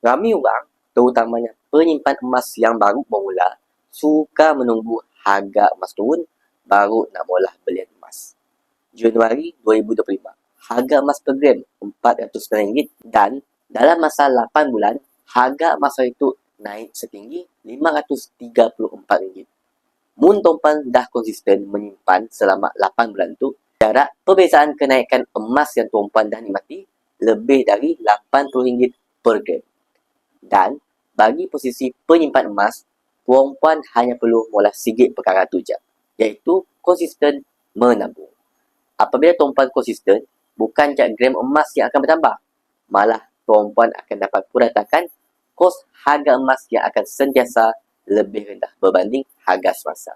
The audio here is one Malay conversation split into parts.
Ramai orang, terutamanya penyimpan emas yang baru bermula, suka menunggu harga emas turun baru nak mula belian emas. Januari 2025, harga emas per gram RM409 dan dalam masa 8 bulan, harga emas itu naik setinggi RM534. Mun tuan dah konsisten menyimpan selama 8 bulan tu, jarak perbezaan kenaikan emas yang tuan dah nikmati lebih dari RM80 per gram. Dan bagi posisi penyimpan emas, puan hanya perlu mula sikit perkara tu je, iaitu konsisten menabung. Apabila tuan konsisten, bukan je gram emas yang akan bertambah, malah tuan akan dapat kuratakan kos harga emas yang akan sentiasa lebih rendah berbanding harga semasa.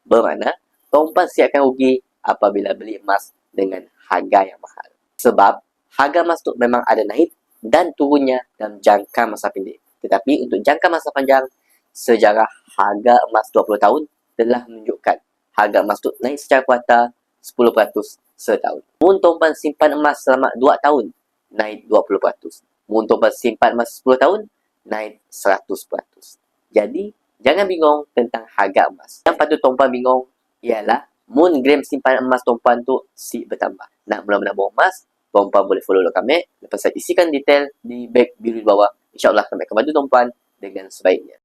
Bermakna, tuan siap akan rugi apabila beli emas dengan harga yang mahal. Sebab, harga emas tu memang ada naik dan turunnya dalam jangka masa pendek. Tetapi untuk jangka masa panjang, sejarah harga emas 20 tahun telah menunjukkan harga emas tu naik secara kuartal 10% setahun. Mun tuan simpan emas selama 2 tahun, naik 20%. Mun tuan simpan emas 10 tahun, naik 100%. Jadi, jangan bingung tentang harga emas. Yang patut tuan bingung ialah mun gram simpan emas tuan tu si bertambah. Nak mula menabung emas, tuan boleh follow kami. Lepas saya isikan detail di beg biru di bawah. InsyaAllah kami akan bantu tuan dengan sebaiknya.